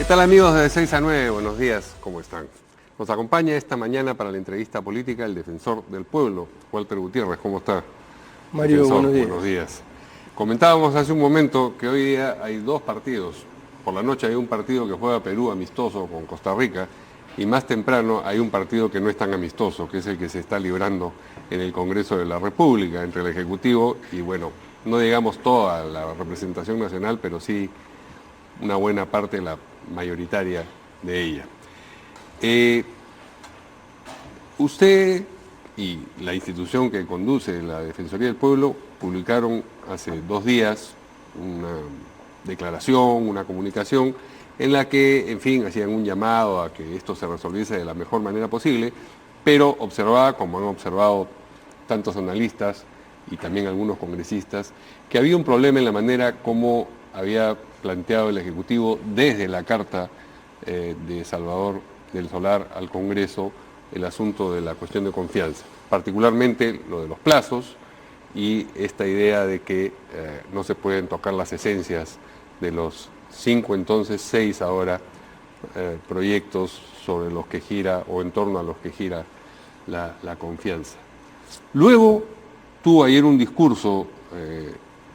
tal amigos de 6 a 9? Buenos días, ¿cómo están? Nos acompaña esta mañana para la entrevista política el defensor del pueblo, Walter Gutiérrez. ¿Cómo está? Mario, Defensor, buenos días. Comentábamos hace un momento que hoy día hay dos partidos. Por la noche hay un partido que juega Perú amistoso con Costa Rica y más temprano hay un partido que no es tan amistoso, que es el que se está librando en el Congreso de la República entre el Ejecutivo y, bueno, no digamos toda la representación nacional, pero sí una buena parte, la mayoritaria de ella. Usted y la institución que conduce la Defensoría del Pueblo publicaron hace 2 días una declaración, una comunicación en la que, en fin, hacían un llamado a que esto se resolviese de la mejor manera posible, pero observaba, como han observado tantos analistas y también algunos congresistas, que había un problema en la manera como había planteado el Ejecutivo desde la carta de Salvador del Solar al Congreso el asunto de la cuestión de confianza, particularmente lo de los plazos y esta idea de que no se pueden tocar las esencias de los 5, entonces 6 ahora, proyectos sobre los que gira o en torno a los que gira la confianza. Luego tuvo ayer un discurso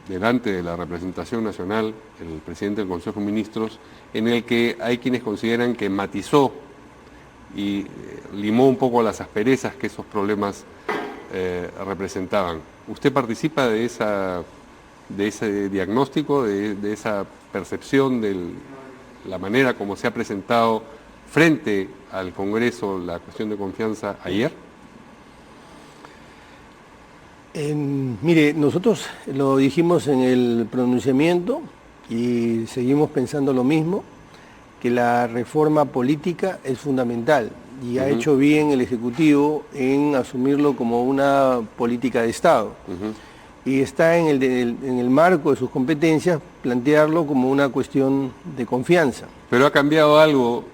delante de la representación nacional, el presidente del Consejo de Ministros, en el que hay quienes consideran que matizó y limó un poco las asperezas que esos problemas representaban. ¿Usted participa de ese diagnóstico, de esa percepción de la manera como se ha presentado frente al Congreso la cuestión de confianza ayer? Mire, nosotros lo dijimos en el pronunciamiento y seguimos pensando lo mismo, que la reforma política es fundamental y ha hecho bien el Ejecutivo en asumirlo como una política de Estado. Y está en el marco de sus competencias plantearlo como una cuestión de confianza. Pero ha cambiado algo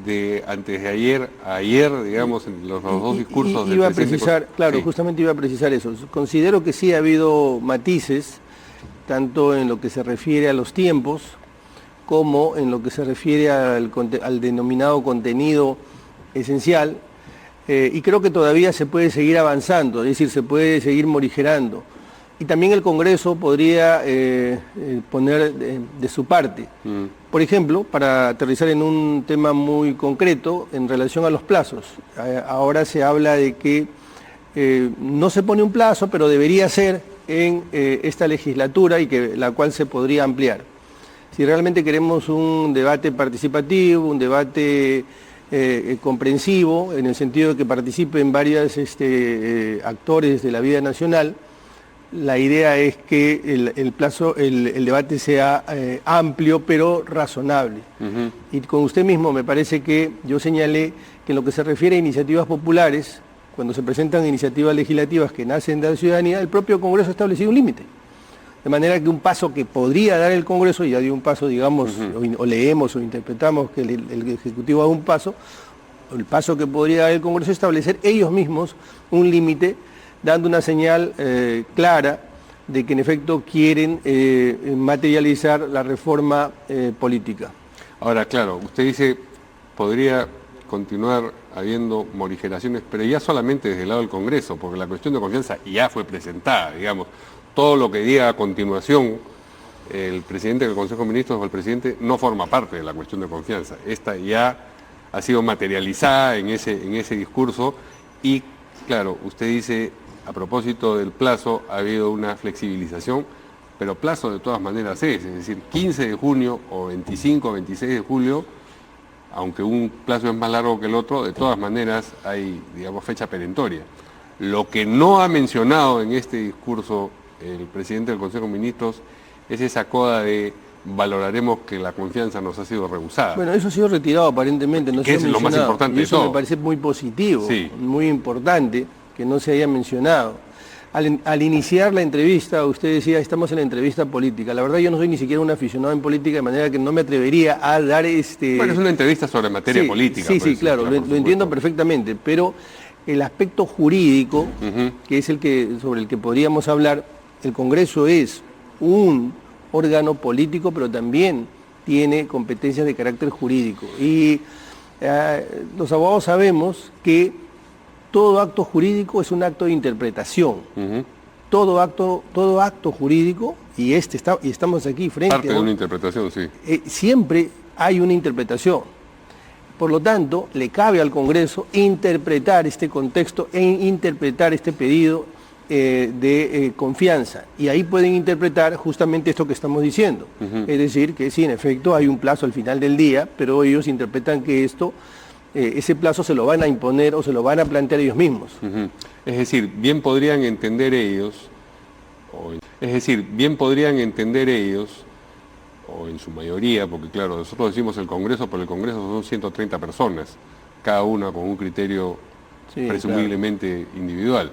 de antes de ayer a ayer, digamos, en los dos discursos iba del a precisar, claro, sí. Justamente iba a precisar eso. Considero que sí ha habido matices, tanto en lo que se refiere a los tiempos, como en lo que se refiere al denominado contenido esencial, y creo que todavía se puede seguir avanzando, es decir, se puede seguir morigerando. Y también el Congreso podría poner de su parte. Por ejemplo, para aterrizar en un tema muy concreto, en relación a los plazos. Ahora se habla de que no se pone un plazo, pero debería ser en esta legislatura y que la cual se podría ampliar. Si realmente queremos un debate participativo, un debate comprensivo, en el sentido de que participen varios actores de la vida nacional, la idea es que el debate sea amplio pero razonable. Y con usted mismo me parece que yo señalé que en lo que se refiere a iniciativas populares, cuando se presentan iniciativas legislativas que nacen de la ciudadanía, el propio Congreso ha establecido un límite. De manera que un paso que podría dar el Congreso, ya dio un paso, digamos, o leemos o interpretamos que el Ejecutivo da un paso, el paso que podría dar el Congreso es establecer ellos mismos un límite, dando una señal clara de que en efecto quieren materializar la reforma política. Ahora, claro, usted dice, podría continuar habiendo morigeraciones, pero ya solamente desde el lado del Congreso, porque la cuestión de confianza ya fue presentada, digamos. Todo lo que diga a continuación el presidente del Consejo de Ministros o el presidente no forma parte de la cuestión de confianza. Esta ya ha sido materializada en ese discurso y, claro, usted dice, a propósito del plazo, ha habido una flexibilización, pero plazo de todas maneras es decir, 15 de junio o 25 o 26 de julio, aunque un plazo es más largo que el otro, de todas maneras hay, digamos, fecha perentoria. Lo que no ha mencionado en este discurso el presidente del Consejo de Ministros es esa coda de valoraremos que la confianza nos ha sido rehusada. Bueno, eso ha sido retirado aparentemente, no se ha mencionado. Es lo más importante y eso de todo. Me parece muy positivo, sí. Muy importante que no se haya mencionado. Al iniciar la entrevista, usted decía, estamos en la entrevista política. La verdad yo no soy ni siquiera un aficionado en política, de manera que no me atrevería a dar Bueno, es una entrevista sobre materia política. Sí, claro, lo entiendo perfectamente, pero el aspecto jurídico, que es sobre el que podríamos hablar, el Congreso es un órgano político, pero también tiene competencias de carácter jurídico. Y los abogados sabemos que todo acto jurídico es un acto de interpretación. Todo acto jurídico, y estamos aquí frente parte de una interpretación, sí. Siempre hay una interpretación. Por lo tanto, le cabe al Congreso interpretar este contexto e interpretar este pedido de confianza. Y ahí pueden interpretar justamente esto que estamos diciendo. Es decir, que sí, en efecto, hay un plazo al final del día, pero ellos interpretan que ese plazo se lo van a imponer o se lo van a plantear ellos mismos. Es decir, bien podrían entender ellos, o en su mayoría, porque claro, nosotros decimos el Congreso, pero el Congreso son 130 personas, cada una con un criterio presumiblemente individual.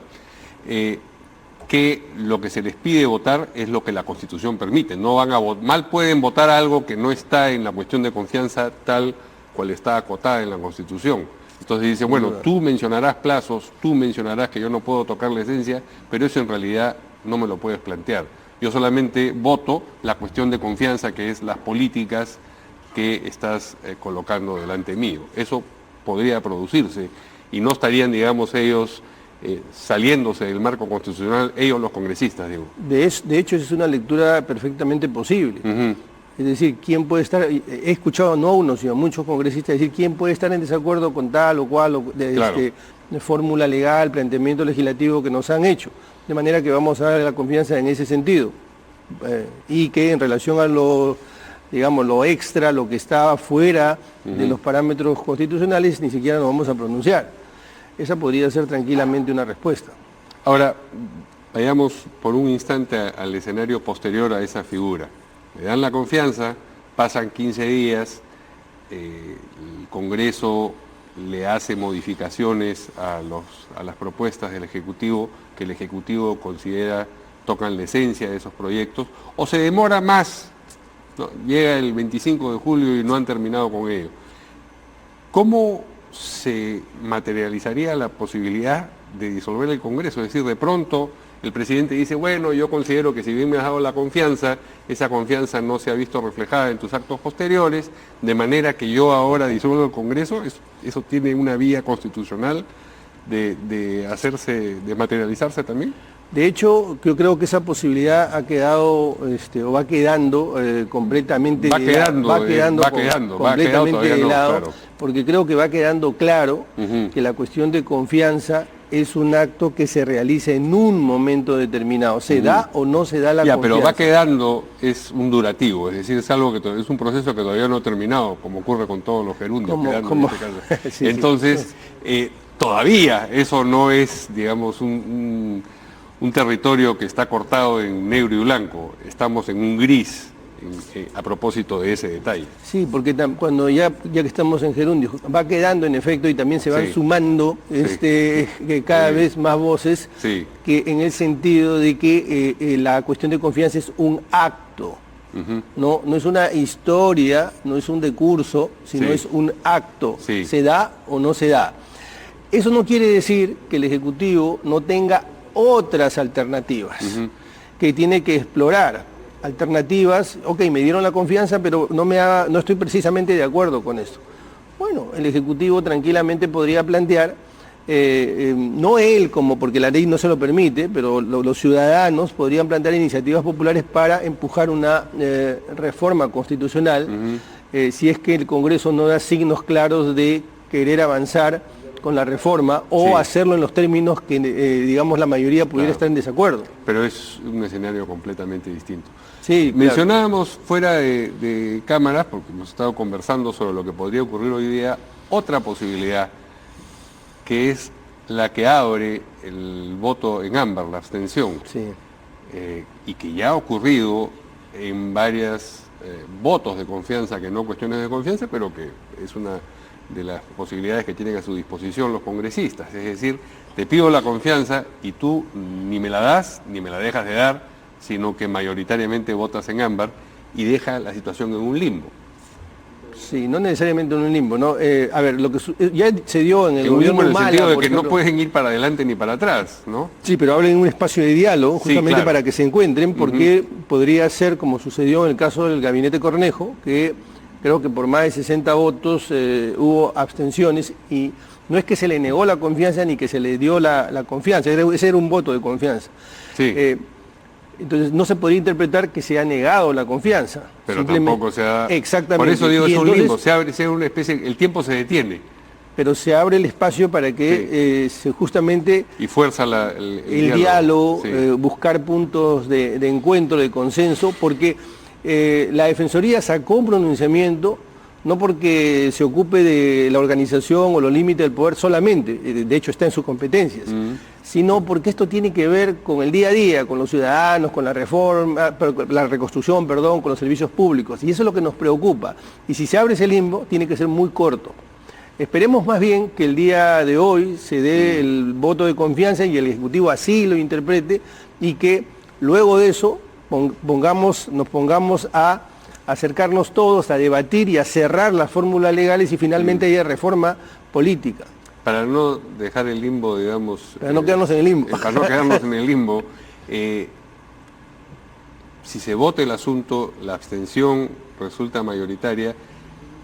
Que lo que se les pide votar es lo que la Constitución permite. No van a mal pueden votar algo que no está en la cuestión de confianza tal cual está acotada en la Constitución. Entonces dice, bueno, tú mencionarás plazos, tú mencionarás que yo no puedo tocar la esencia, pero eso en realidad no me lo puedes plantear. Yo solamente voto la cuestión de confianza, que es las políticas que estás colocando delante mío. Eso podría producirse y no estarían, digamos, ellos saliéndose del marco constitucional, ellos los congresistas, digo. De hecho, es una lectura perfectamente posible. Es decir, ¿quién puede estar? He escuchado no a uno, sino a muchos congresistas decir quién puede estar en desacuerdo con tal o cual de fórmula legal, planteamiento legislativo que nos han hecho. De manera que vamos a dar la confianza en ese sentido. Y que en relación a lo extra, lo que está fuera de los parámetros constitucionales, ni siquiera nos vamos a pronunciar. Esa podría ser tranquilamente una respuesta. Ahora, vayamos por un instante al escenario posterior a esa figura. Le dan la confianza, pasan 15 días, el Congreso le hace modificaciones a las propuestas del Ejecutivo, que el Ejecutivo considera tocan la esencia de esos proyectos, o se demora más, ¿no? Llega el 25 de julio y no han terminado con ello. ¿Cómo se materializaría la posibilidad de disolver el Congreso? Es decir, de pronto el presidente dice, bueno, yo considero que si bien me has dado la confianza, esa confianza no se ha visto reflejada en tus actos posteriores, de manera que yo ahora disuelvo el Congreso. ¿Eso tiene una vía constitucional de materializarse también? De hecho, yo creo que esa posibilidad ha quedado, o va quedando completamente de lado, porque creo que va quedando claro que la cuestión de confianza es un acto que se realiza en un momento determinado. ¿Se da o no se da la confianza? Pero va quedando, es un durativo, es decir, es algo que es un proceso que todavía no ha terminado, como ocurre con todos los gerundios. En este caso. Sí, entonces, todavía eso no es, digamos, un territorio que está cortado en negro y blanco. Estamos en un gris a propósito de ese detalle. Sí, porque cuando ya que estamos en gerundio, va quedando en efecto y también se van sumando cada vez más voces, que en el sentido de que la cuestión de confianza es un acto. No es una historia, no es un decurso, sino es un acto. ¿Se da o no se da? Eso no quiere decir que el Ejecutivo no tenga otras alternativas que tiene que explorar. Alternativas, me dieron la confianza, pero no estoy precisamente de acuerdo con eso. Bueno, el Ejecutivo tranquilamente podría plantear, no él porque la ley no se lo permite, pero los ciudadanos podrían plantear iniciativas populares para empujar una reforma constitucional, si es que el Congreso no da signos claros de querer avanzar con la reforma o hacerlo en los términos que, digamos, la mayoría pudiera estar en desacuerdo. Pero es un escenario completamente distinto. Sí, mencionábamos fuera de cámaras, porque hemos estado conversando sobre lo que podría ocurrir hoy día, otra posibilidad, que es la que abre el voto en ámbar, la abstención, y que ya ha ocurrido en varios votos de confianza, que no cuestiones de confianza, pero que es una de las posibilidades que tienen a su disposición los congresistas. Es decir, te pido la confianza y tú ni me la das, ni me la dejas de dar, sino que mayoritariamente votas en ámbar y deja la situación en un limbo. Sí, no necesariamente en un limbo, ¿no? A ver, lo que ya se dio en el gobierno en el sentido de que no pueden ir para adelante ni para atrás, ¿no? Sí, pero hablen en un espacio de diálogo, justamente para que se encuentren, porque podría ser, como sucedió en el caso del gabinete Cornejo, que creo que por más de 60 votos hubo abstenciones y no es que se le negó la confianza ni que se le dio la confianza, ese era un voto de confianza. Sí. Entonces no se podría interpretar que se ha negado la confianza. Pero tampoco se ha... Exactamente. Por eso digo, y es un entonces, limbo, se abre una especie, el tiempo se detiene. Pero se abre el espacio para que se justamente... Y fuerza el diálogo, sí. Buscar puntos de encuentro, de consenso, porque la Defensoría sacó un pronunciamiento no porque se ocupe de la organización o los límites del poder solamente, de hecho está en sus competencias, sino porque esto tiene que ver con el día a día, con los ciudadanos, con la reforma, la reconstrucción, perdón, con los servicios públicos, y eso es lo que nos preocupa. Y si se abre ese limbo, tiene que ser muy corto. Esperemos más bien que el día de hoy se dé el voto de confianza y el Ejecutivo así lo interprete y que luego de eso nos pongamos a acercarnos todos, a debatir y a cerrar las fórmulas legales y finalmente haya reforma política. Para no dejar el limbo, digamos... Para no quedarnos en el limbo. Para no quedarnos en el limbo, si se vota el asunto, la abstención resulta mayoritaria,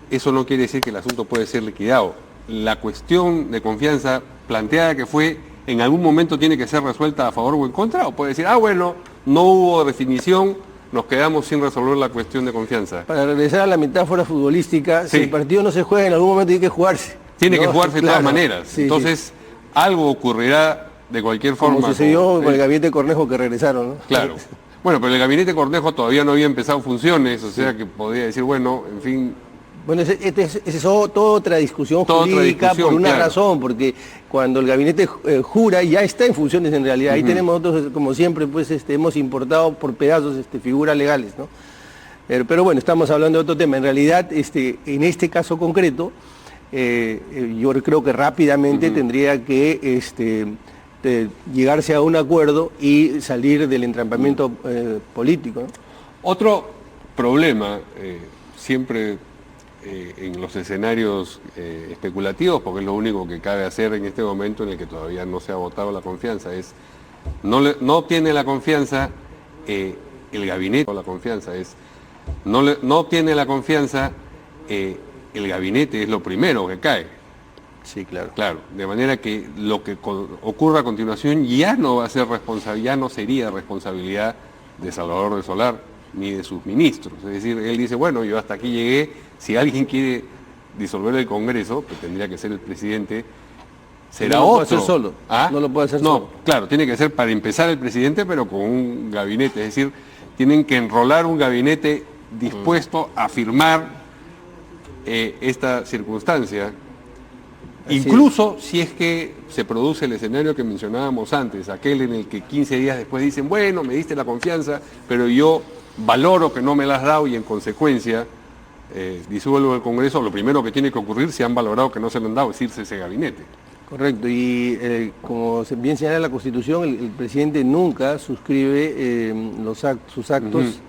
eso no quiere decir que el asunto puede ser liquidado. La cuestión de confianza planteada que fue, en algún momento tiene que ser resuelta a favor o en contra, o puede decir, bueno, no hubo definición, nos quedamos sin resolver la cuestión de confianza. Para regresar a la metáfora futbolística, sí. Si el partido no se juega, en algún momento tiene que jugarse. Tiene que jugarse de todas maneras. Sí, entonces, algo ocurrirá de cualquier forma. Como sucedió con el gabinete Cornejo que regresaron, ¿no? Claro. Bueno, pero el gabinete Cornejo todavía no había empezado funciones, o sea que podría decir, bueno, en fin... Bueno, esa es toda otra discusión jurídica por una razón, porque cuando el gabinete jura ya está en funciones en realidad. Ahí tenemos nosotros, como siempre, pues hemos importado por pedazos figuras legales, ¿no? Pero bueno, estamos hablando de otro tema. En realidad, en este caso concreto, yo creo que rápidamente tendría que llegarse a un acuerdo y salir del entrampamiento político, ¿no? Otro problema, siempre... en los escenarios especulativos, porque es lo único que cabe hacer en este momento en el que todavía no se ha votado la confianza, es no tiene la confianza el gabinete, la confianza es no tiene la confianza el gabinete es lo primero que cae. Sí, claro. Claro, de manera que lo que ocurra a continuación ya no va a ser ya no sería responsabilidad de Salvador de Solar ni de sus ministros. Es decir, él dice, bueno, yo hasta aquí llegué, si alguien quiere disolver el Congreso, que tendría que ser el presidente, será no otro. No lo puede hacer solo. ¿Ah? No lo puede hacer solo. No, claro, tiene que ser para empezar el presidente, pero con un gabinete. Es decir, tienen que enrolar un gabinete dispuesto a firmar esta circunstancia. Así Incluso si es que se produce el escenario que mencionábamos antes, aquel en el que 15 días después dicen, bueno, me diste la confianza, pero yo valoro que no me la has dado y en consecuencia disuelvo el Congreso, lo primero que tiene que ocurrir, si han valorado que no se lo han dado, es irse ese gabinete. Correcto, y como bien señala la Constitución, el presidente nunca suscribe sus actos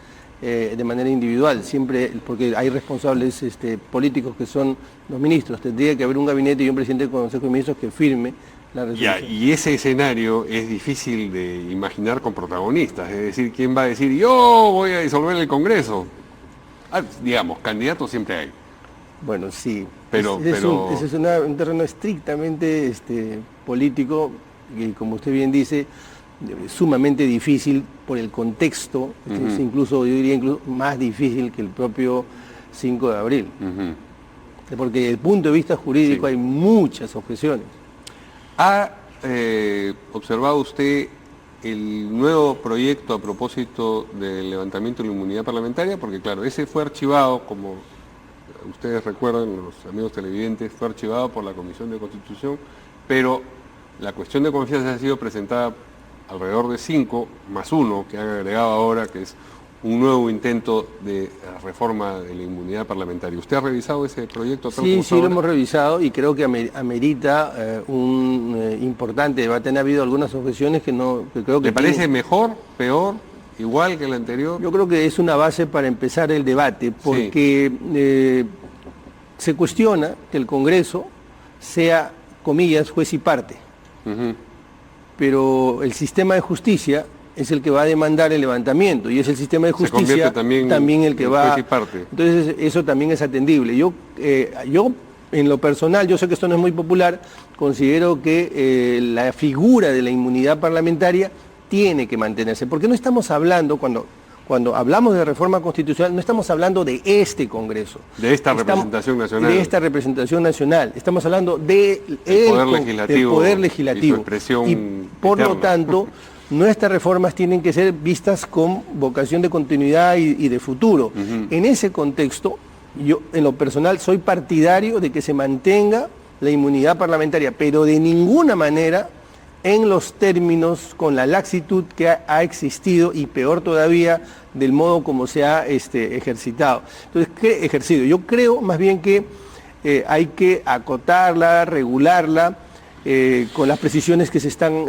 de manera individual, siempre, porque hay responsables políticos que son los ministros. Tendría que haber un gabinete y un presidente del Consejo de Ministros que firme la resolución. Y ese escenario es difícil de imaginar con protagonistas, es decir, ¿quién va a decir, yo voy a disolver el Congreso? Digamos, candidatos siempre hay. Bueno, sí, pero ese es un terreno estrictamente político y, como usted bien dice, sumamente difícil por el contexto, es incluso, yo diría, incluso más difícil que el propio 5 de abril. Porque desde el punto de vista jurídico hay muchas objeciones. ¿Ha observado usted el nuevo proyecto a propósito del levantamiento de la inmunidad parlamentaria? Porque claro, ese fue archivado, como ustedes recuerdan, los amigos televidentes, fue archivado por la Comisión de Constitución, pero la cuestión de confianza ha sido presentada alrededor de 5 más 1 que han agregado ahora, que es un nuevo intento de reforma de la inmunidad parlamentaria. ¿Usted ha revisado ese proyecto? Sí, lo hemos revisado y creo que amerita un importante debate. Han habido algunas objeciones que creo que... ¿Le parece mejor, peor, igual que el anterior? Yo creo que es una base para empezar el debate, porque se cuestiona que el Congreso sea, comillas, juez y parte. Pero el sistema de justicia es el que va a demandar el levantamiento y es el sistema de justicia también el que va... Entonces eso también es atendible. Yo en lo personal, yo sé que esto no es muy popular, considero que la figura de la inmunidad parlamentaria tiene que mantenerse, porque no estamos hablando, cuando hablamos de reforma constitucional, no estamos hablando de este Congreso. De esta representación nacional. De esta representación nacional. Estamos hablando del Poder Legislativo. Y su expresión y por eterna. lo tanto, nuestras reformas tienen que ser vistas con vocación de continuidad y de futuro. En ese contexto, yo en lo personal soy partidario de que se mantenga la inmunidad parlamentaria, pero de ninguna manera en los términos, con la laxitud que ha existido y peor todavía del modo como se ha ejercitado. Entonces, ¿qué ejercido? Yo creo más bien que hay que acotarla, regularla, con las precisiones que se están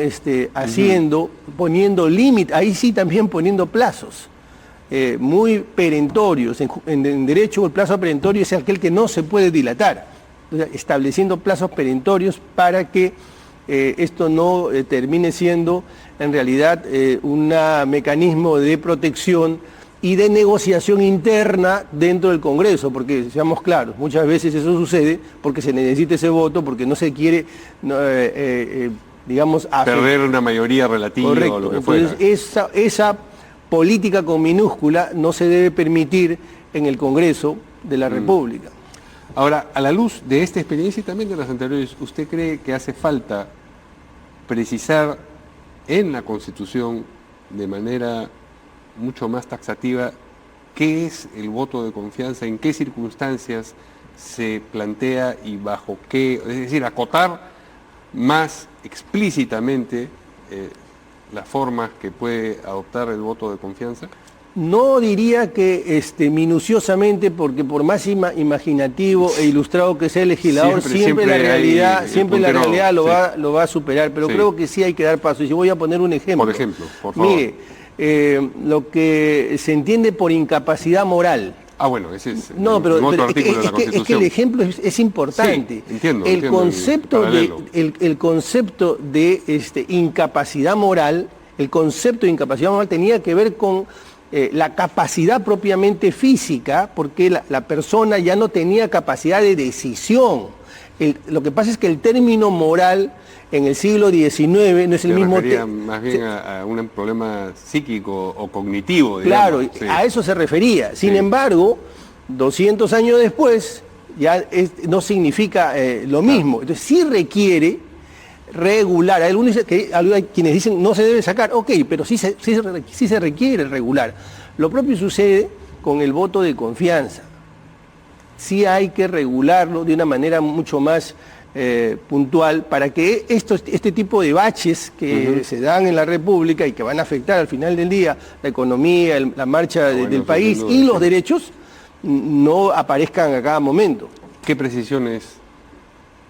haciendo, poniendo límites, ahí sí también poniendo plazos muy perentorios. En derecho el plazo perentorio es aquel que no se puede dilatar, o sea, estableciendo plazos perentorios para que esto no termine siendo en realidad un mecanismo de protección y de negociación interna dentro del Congreso, porque seamos claros, muchas veces eso sucede porque se necesita ese voto, porque no se quiere, digamos... perder una mayoría relativa. Correcto. O lo que Entonces, fuera. esa política con minúscula no se debe permitir en el Congreso de la República. Ahora, a la luz de esta experiencia y también de las anteriores, ¿usted cree que hace falta precisar en la Constitución de manera mucho más taxativa qué es el voto de confianza, en qué circunstancias se plantea y bajo qué, es decir, acotar más explícitamente las formas que puede adoptar el voto de confianza? No diría que minuciosamente, porque por más imaginativo e ilustrado que sea el legislador, siempre la realidad lo va a superar, pero creo que sí hay que dar paso. Y yo voy a poner un ejemplo. Por ejemplo, por favor. Mire, lo que se entiende por incapacidad moral. Ah, bueno, ese es otro artículo de la Constitución. Es que el ejemplo es importante. Sí, entiendo. El concepto de incapacidad moral, tenía que ver con la capacidad propiamente física, porque la persona ya no tenía capacidad de decisión. Lo que pasa es que el término moral en el siglo XIX no es el mismo... más bien a un problema psíquico o cognitivo, Claro, digamos. a eso se refería. Sin embargo, 200 años después ya no significa lo mismo. Entonces sí requiere regular. Hay quienes dicen no se debe sacar, ok, pero sí se requiere regular. Lo propio sucede con el voto de confianza. Sí hay que regularlo de una manera mucho más puntual para que este tipo de baches que se dan en la República y que van a afectar al final del día la economía, la marcha del país y los derechos no aparezcan a cada momento. ¿Qué precisiones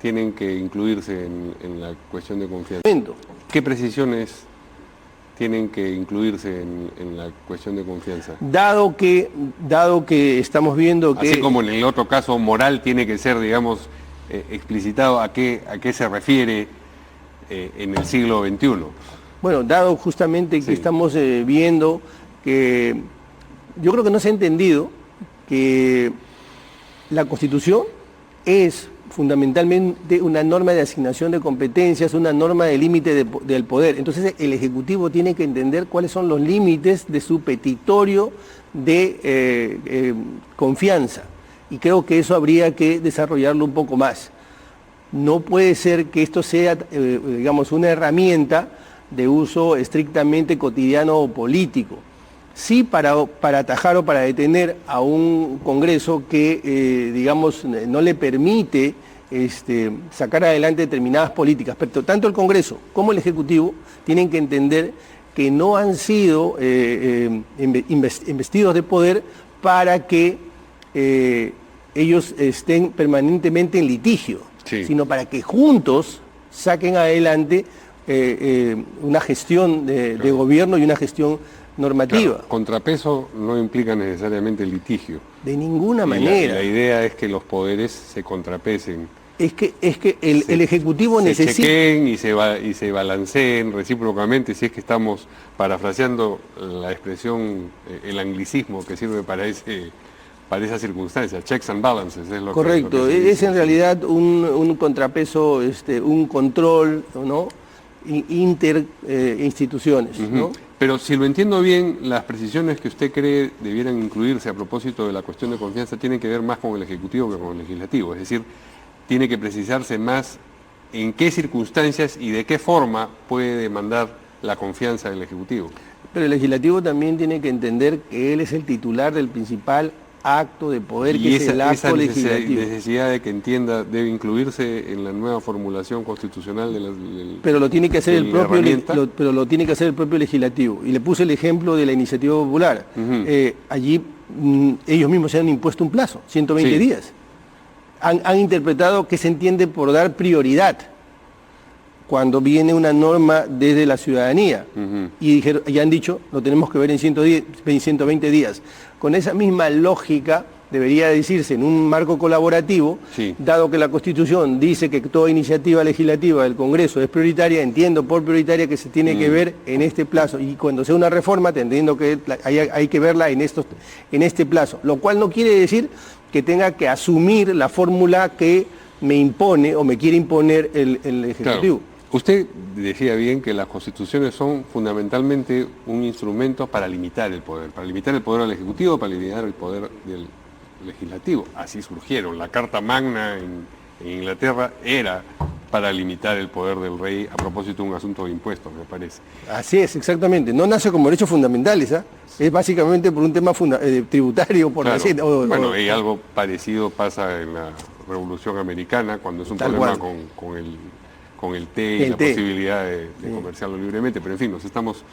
tienen que incluirse en la cuestión de confianza? ¿Qué precisiones tienen que incluirse en la cuestión de confianza? Dado que estamos viendo que... Así como en el otro caso moral tiene que ser, digamos, explicitado a qué se refiere en el siglo XXI. Bueno, dado justamente que estamos viendo que yo creo que no se ha entendido que la Constitución es fundamentalmente una norma de asignación de competencias, una norma de límite del poder. Entonces el Ejecutivo tiene que entender cuáles son los límites de su petitorio de confianza. Y creo que eso habría que desarrollarlo un poco más. No puede ser que esto sea, digamos, una herramienta de uso estrictamente cotidiano o político. Sí para atajar o para detener a un Congreso que, digamos, no le permite sacar adelante determinadas políticas. Pero tanto el Congreso como el Ejecutivo tienen que entender que no han sido investidos de poder para que ellos estén permanentemente en litigio, sino para que juntos saquen adelante una gestión de gobierno y una gestión normativa. Claro, contrapeso no implica necesariamente litigio. De ninguna manera. La idea es que los poderes se contrapesen Es que el Ejecutivo necesita... Se chequeen y se balanceen recíprocamente, si es que estamos parafraseando la expresión, el anglicismo que sirve para esa circunstancia, checks and balances es lo Correcto, lo que es en realidad un contrapeso, un control, ¿no? Interinstituciones, ¿no? Pero si lo entiendo bien, las precisiones que usted cree debieran incluirse a propósito de la cuestión de confianza tienen que ver más con el Ejecutivo que con el Legislativo, es decir, tiene que precisarse más en qué circunstancias y de qué forma puede demandar la confianza del Ejecutivo. Pero el Legislativo también tiene que entender que él es el titular del principal acto de poder, que es el acto legislativo. Esa necesidad de que entienda debe incluirse en la nueva formulación constitucional pero lo tiene que hacer el propio legislativo. Y le puse el ejemplo de la iniciativa popular. Allí ellos mismos se han impuesto un plazo, 120 días. Han interpretado que se entiende por dar prioridad cuando viene una norma desde la ciudadanía. Y han dicho, lo tenemos que ver en 120 días. Con esa misma lógica debería decirse en un marco colaborativo, dado que la Constitución dice que toda iniciativa legislativa del Congreso es prioritaria, entiendo por prioritaria que se tiene que ver en este plazo, y cuando sea una reforma, entendiendo que hay que verla en este plazo, lo cual no quiere decir que tenga que asumir la fórmula que me impone o me quiere imponer el Ejecutivo. Claro. Usted decía bien que las constituciones son fundamentalmente un instrumento para limitar el poder del Ejecutivo, para limitar el poder del Legislativo. Así surgieron. La Carta Magna en Inglaterra era para limitar el poder del rey a propósito de un asunto de impuestos, me parece. Así es, exactamente. No nace como derechos fundamentales, es básicamente por un tema tributario, por decir. Bueno, y algo parecido pasa en la Revolución Americana, cuando es un problema con el té y la posibilidad de comerciarlo libremente, pero en fin, nos estamos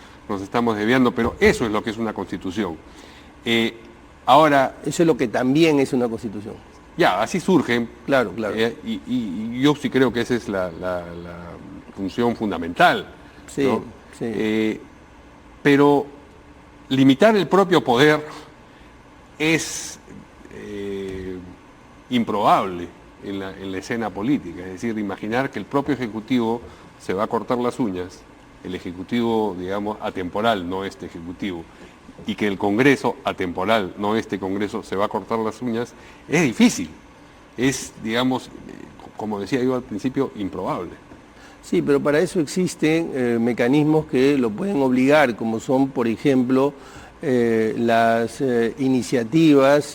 desviando, pero eso es lo que es una constitución. Ahora... Eso es lo que también es una constitución. Ya, así surgen. Claro. Y yo sí creo que esa es la función fundamental. Sí, ¿no? sí. Pero limitar el propio poder es improbable en la escena política, es decir, imaginar que el propio Ejecutivo se va a cortar las uñas, el Ejecutivo, digamos, atemporal, no este Ejecutivo, y que el Congreso atemporal, no este Congreso, se va a cortar las uñas, es difícil, es, digamos, como decía yo al principio, improbable. Sí, pero para eso existen mecanismos que lo pueden obligar, como son, por ejemplo, las iniciativas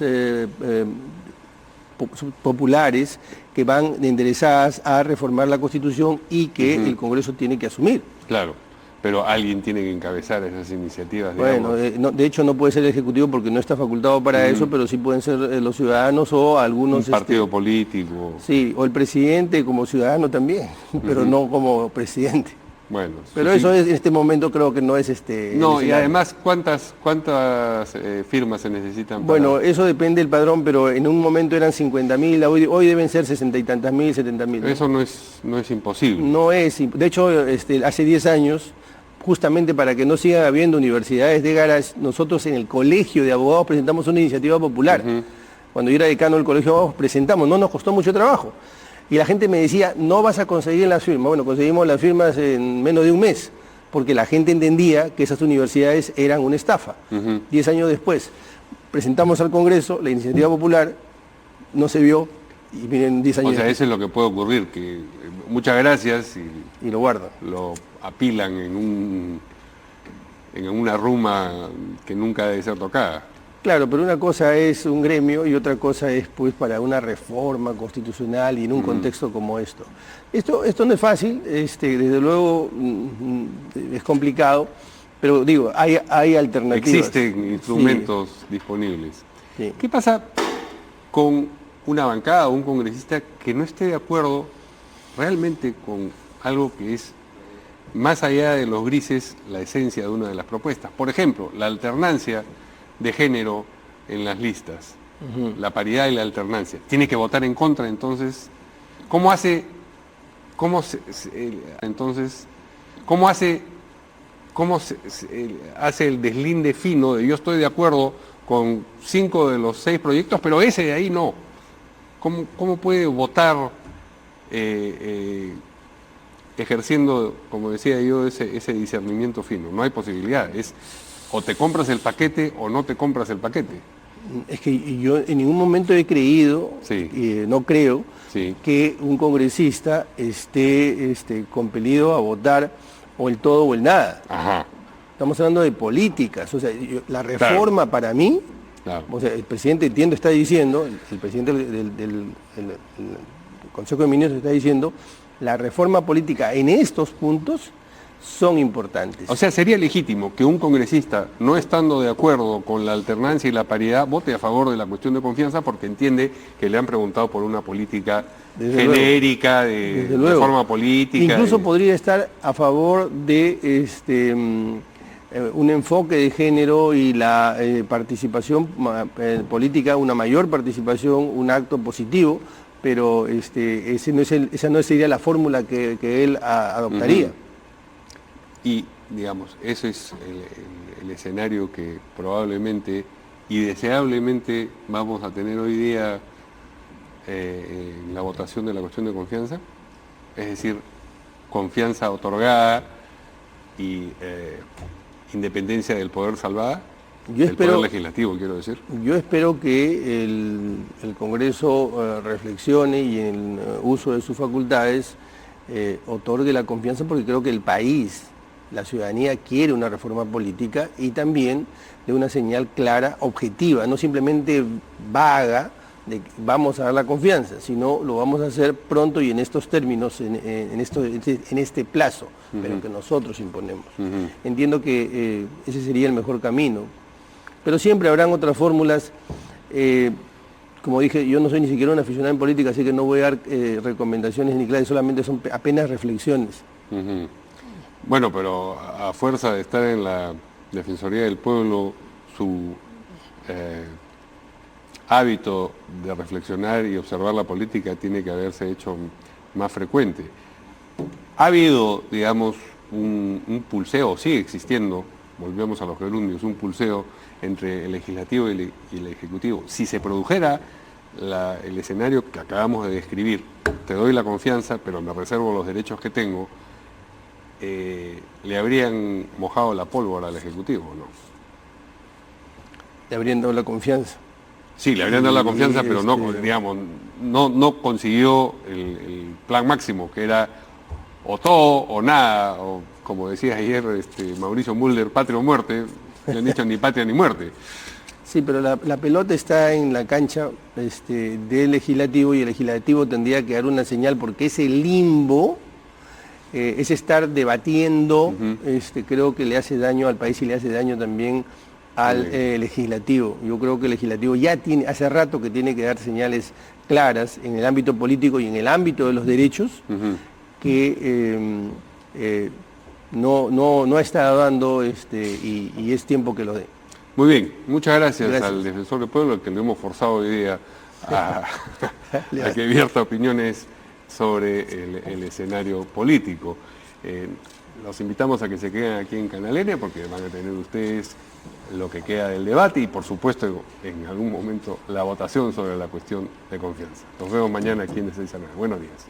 populares que van enderezadas a reformar la Constitución y que el Congreso tiene que asumir. Claro, pero alguien tiene que encabezar esas iniciativas. Bueno, de hecho no puede ser el Ejecutivo porque no está facultado para eso, pero sí pueden ser los ciudadanos o algunos... Un partido político. Sí, o el presidente como ciudadano también, pero no como presidente. Bueno, pero eso es, en este momento creo que no es No, y además, ¿cuántas firmas se necesitan? Bueno, eso depende del padrón, pero en un momento eran 50.000, hoy deben ser 60 y tantas mil, 70.000. ¿no? Eso no es imposible. No es, de hecho, hace 10 años, justamente para que no sigan habiendo universidades de garage, nosotros en el Colegio de Abogados presentamos una iniciativa popular. Cuando yo era decano del Colegio de Abogados presentamos, no nos costó mucho trabajo. Y la gente me decía, no vas a conseguir las firmas. Bueno, conseguimos las firmas en menos de un mes, porque la gente entendía que esas universidades eran una estafa. 10 años después, presentamos al Congreso la iniciativa popular, no se vio, y miren, 10 años después. Eso es lo que puede ocurrir, que muchas gracias y lo guardan. Lo apilan en una ruma que nunca debe ser tocada. Claro, pero una cosa es un gremio y otra cosa es pues para una reforma constitucional y en un contexto como esto. Esto no es fácil, desde luego es complicado, pero digo, hay alternativas. Existen instrumentos disponibles. Sí. ¿Qué pasa con una bancada o un congresista que no esté de acuerdo realmente con algo que es más allá de los grises, la esencia de una de las propuestas? Por ejemplo, la alternancia de género en las listas, la paridad y la alternancia. Tiene que votar en contra, entonces, ¿cómo hace el deslinde fino de yo estoy de acuerdo con 5 de los 6 proyectos, pero ese de ahí no? ¿Cómo puede votar ejerciendo, como decía yo, ese discernimiento fino. No hay posibilidad. Es o te compras el paquete o no te compras el paquete. Es que yo en ningún momento he creído, Sí. no creo, Sí. que un congresista esté compelido a votar o el todo o el nada. Ajá. Estamos hablando de políticas. O sea, la reforma para mí, Claro. o sea, el presidente, entiendo, está diciendo, el presidente del Consejo de Ministros está diciendo, la reforma política en estos puntos son importantes. O sea, sería legítimo que un congresista, no estando de acuerdo con la alternancia y la paridad, vote a favor de la cuestión de confianza porque entiende que le han preguntado por una política Desde genérica, de reforma política. Incluso podría estar a favor de un enfoque de género y la participación política, una mayor participación, un acto positivo, pero esa no sería la fórmula que él adoptaría. Y, digamos, ese es el escenario que probablemente y deseablemente vamos a tener hoy día en la votación de la cuestión de confianza. Es decir, confianza otorgada y independencia del poder salvada, del poder legislativo, quiero decir. Yo espero que el Congreso reflexione y en uso de sus facultades otorgue la confianza, porque creo que el país, la ciudadanía quiere una reforma política y también de una señal clara, objetiva, no simplemente vaga de que vamos a dar la confianza, sino lo vamos a hacer pronto y en estos términos, en este plazo, pero que nosotros imponemos. Entiendo que ese sería el mejor camino, pero siempre habrán otras fórmulas. Como dije, yo no soy ni siquiera un aficionado en política, así que no voy a dar recomendaciones ni claves, solamente son apenas reflexiones. Bueno, pero a fuerza de estar en la Defensoría del Pueblo, su hábito de reflexionar y observar la política tiene que haberse hecho más frecuente. Ha habido, digamos, un pulseo, sigue existiendo, volvemos a los gerundios, un pulseo entre el legislativo y el ejecutivo. Si se produjera el escenario que acabamos de describir, te doy la confianza, pero me reservo los derechos que tengo, ¿le habrían mojado la pólvora al Ejecutivo o no? Le habrían dado la confianza. Sí, le habrían dado la confianza, pero no, digamos, no consiguió el plan máximo, que era o todo o nada, o como decía ayer Mauricio Mulder, patria o muerte, le han dicho ni patria ni muerte. Sí, pero la pelota está en la cancha del legislativo y el legislativo tendría que dar una señal, porque ese limbo, ese estar debatiendo, creo que le hace daño al país y le hace daño también al legislativo. Yo creo que el legislativo ya tiene, hace rato que tiene que dar señales claras en el ámbito político y en el ámbito de los derechos, que no está dando y es tiempo que lo dé. Muy bien, muchas gracias al Defensor del Pueblo, al que lo hemos forzado hoy día a que vierta opiniones sobre el escenario político. Los invitamos a que se queden aquí en Canal N, porque van a tener ustedes lo que queda del debate y, por supuesto, en algún momento la votación sobre la cuestión de confianza. Nos vemos mañana aquí en De 6 a 9. Buenos días.